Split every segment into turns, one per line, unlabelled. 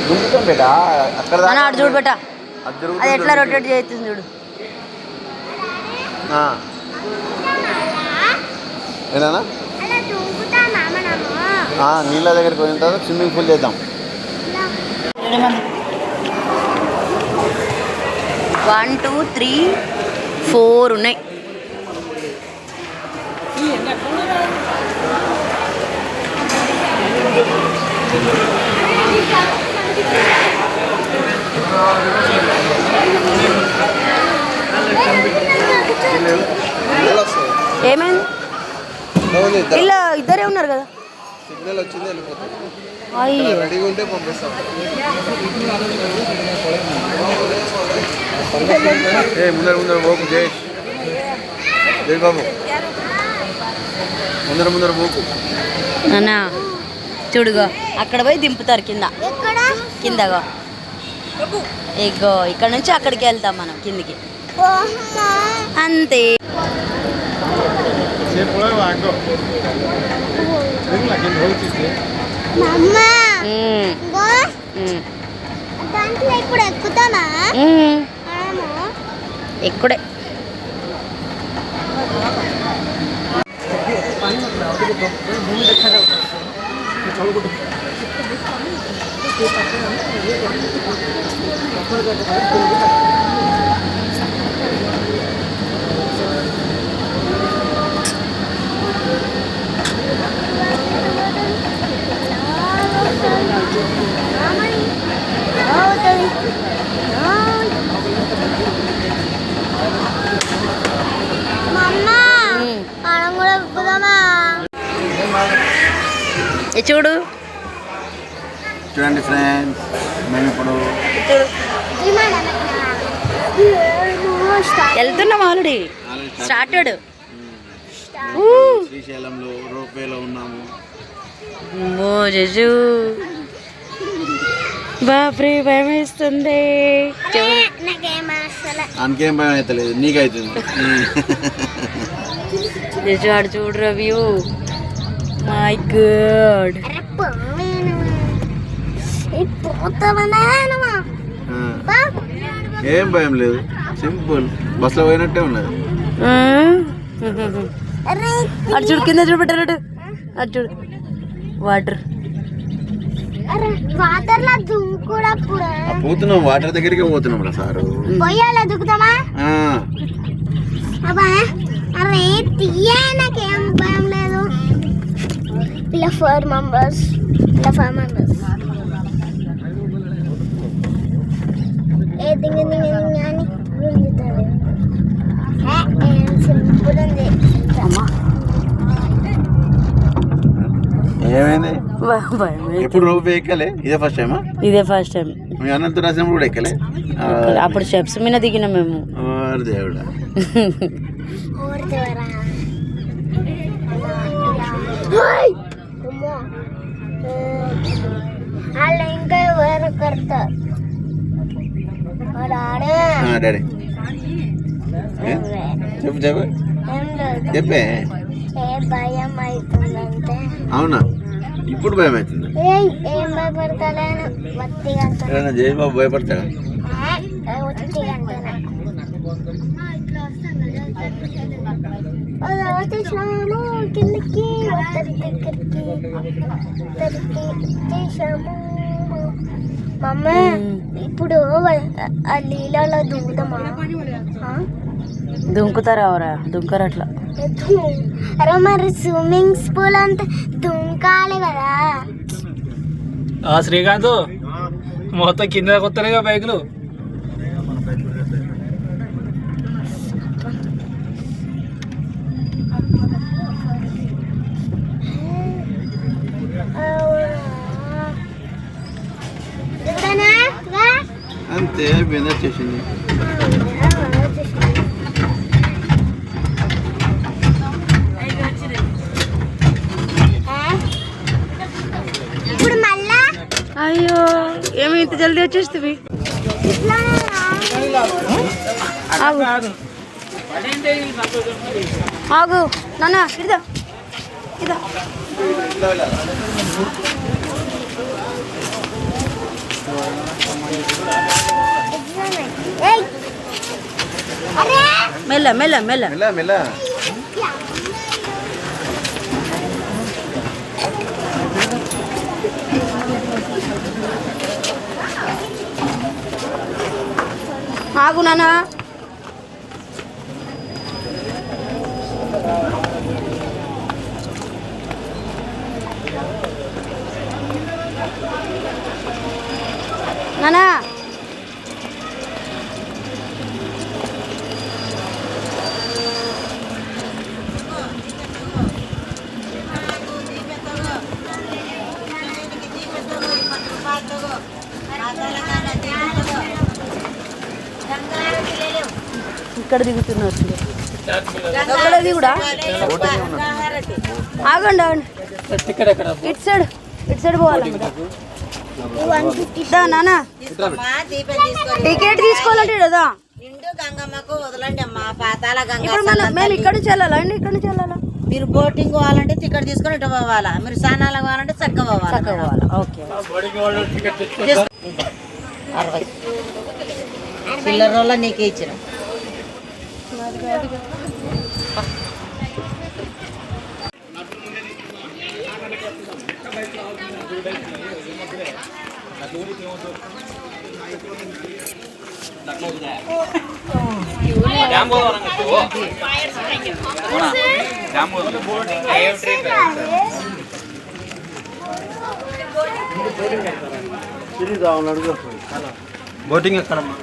దుంకుతాం బేటా అక్కడ
ఆడు చూడు బేటా అది ఎట్లా రొటేట్ చేస్తుంది చూడు.
ఏనా నీళ్ళ దగ్గరికి పోయిన తర్వాత స్విమ్మింగ్ పూల్ చేద్దాం.
1 2 3 4 ఉన్నాయి. ఏమైంది? ఇలా ఇద్దరే ఉన్నారు కదా.
సిగ్నల్ వచ్చింది వెళ్ళిపోతుంది.
రెడీగా
ఉంటే పంపిస్తాం. ముందర పోకు జై జై బాబు, ముందర పోకు
అన్నా. చూడుగో అక్కడ పోయి దింపుతారు కింద కిందగా. ఇగో ఇక్కడ నుంచి అక్కడికి వెళ్తాం మనం కిందికి అంతే. ఎక్కడే చూడు.
చూడండి ఫ్రెండ్స్, మేము ఇప్పుడు
వెళ్తున్నాం. Already started.
శ్రీశైలంలో రోప్వేలో ఉన్నాము.
జజు బాప్రే భయం వేస్తుంది.
అంకేం భయం అవుతలేదు, నీకైతుంది.
జజు ఆడు చూడు రవ్యూ. My God.
ఏం భయం లేదు, సింపుల్. బస్సులో పోయినట్టే ఉన్నది.
అటు చూడు, కింద చూపెట్టారు. అటు చూడు వాటర్.
పోతున్నాం, వాటర్ దగ్గరికి పోతున్నాం రా సారు.
నాకేం భయం లేదు. ఇలా 4 మెంబర్స్
ఏమైంది? ఎప్పుడు రోప్ ఎక్కలే? ఇదే ఫస్ట్ టైమా?
ఇదే ఫస్ట్ టైం.
మీ అనంత రాసినప్పుడు కూడా ఎక్కలే?
అప్పుడు స్టెప్స్ మీద దిగినాం మేము.
దేవుడా.
ఇంకా ఎవరు కడతారు
డాడీ? చెప్పే.
భయం అవుతుందంటే.
అవునా? ఇప్పుడు భయం అవుతుంది?
ఏం భయపడతాను.
జయబాబు భయపడతాడా?
వచ్చేసాము కిందకి, దగ్గరికి చేసాము. మమ్మ ఇప్పుడు ఆ నీళ్ళలో దుంకుతామా?
దుంకుతారా? అవరా దుంకరు అట్లా.
అరే మరి స్విమ్మింగ్ పూల్ అంతా దుంకాలి కదా.
శ్రీకాంత్ మొత్తం కింద కొత్తగా బైకులు.
అంతే అయిపోయింది, వచ్చేసింది.
ఇప్పుడు మళ్ళా
అయ్యో ఏమి ఇంత జల్దీ వచ్చేస్తుంది. ఆగు నాన్న ఇద్దా. వెనక్కిదా. మెల్ల మెల్ల మెల్ల.
మెల్ల మెల్ల.
ఆగు నాన్న. నానా ఇక్కడ దిగుతున్నారు. అక్కడ దిగుడా. ఆగండి ఆగండి. ఇటు సైడ్ పోవాలి. నానా టికెట్ తీసుకోవాలంటే కదా. ఇప్పుడు మేము ఇక్కడ నుంచి వెళ్ళాలా అండి? ఇక్కడ నుంచి వెళ్ళాలా?
మీరు బోటింగ్ పోవాలంటే టికెట్ తీసుకొని ఇటు పోవాలా, మీరు స్నానాలకు పోవాలంటే చక్కగా పోవాలా.
ఓకే.
60 చిల్లర రోజుల నీకే ఇచ్చిన.
బోటింగ్ ఎక్కడమ్మా?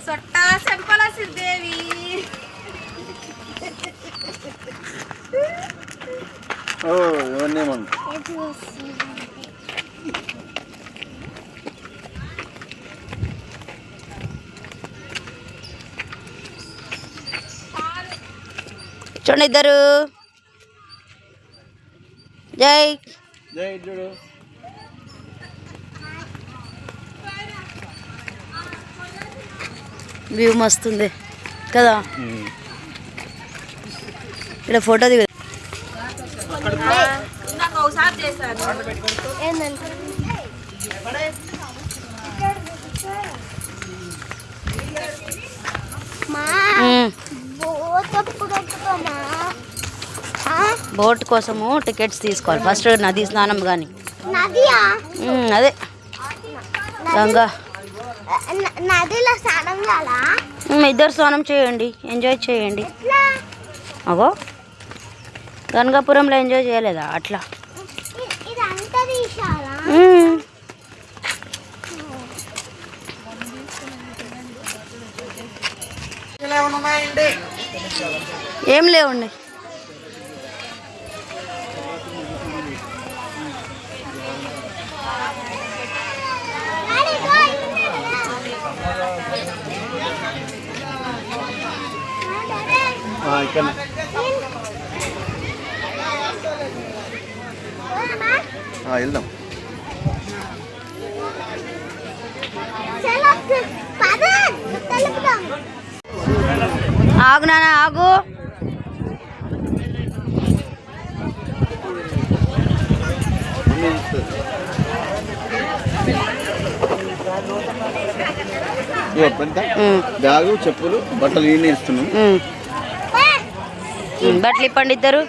సొట్టా చెంపల సిద్ధేవి.
ఓ ఇవన్నేమన్నా
చూడండి ఇద్దరు. జై
జై చూడు.
వ్యూ మస్తుంది కదా. ఇక్కడ ఫోటో దిగు. బోట్ కోసము టికెట్స్ తీసుకోవాలి. ఫస్ట్ నది స్నానం కానీ. అదే గంగా
నదిలో స్నానం చేయాలా?
ఇద్దరు స్నానం చేయండి, ఎంజాయ్ చేయండి. అగో గంగాపురంలో ఎంజాయ్ చేయలేదా అట్లా?
ఇదంతా తీసాలా?
ఏం లేవండి.
ఇక్కడ వెళ్దాం.
ఆగు నాన్న ఆగు.
బ్యాగు చెప్పులు బట్టలు ఇస్తున్నాం.
బట్టలు ఇప్పండి ఇద్దరు.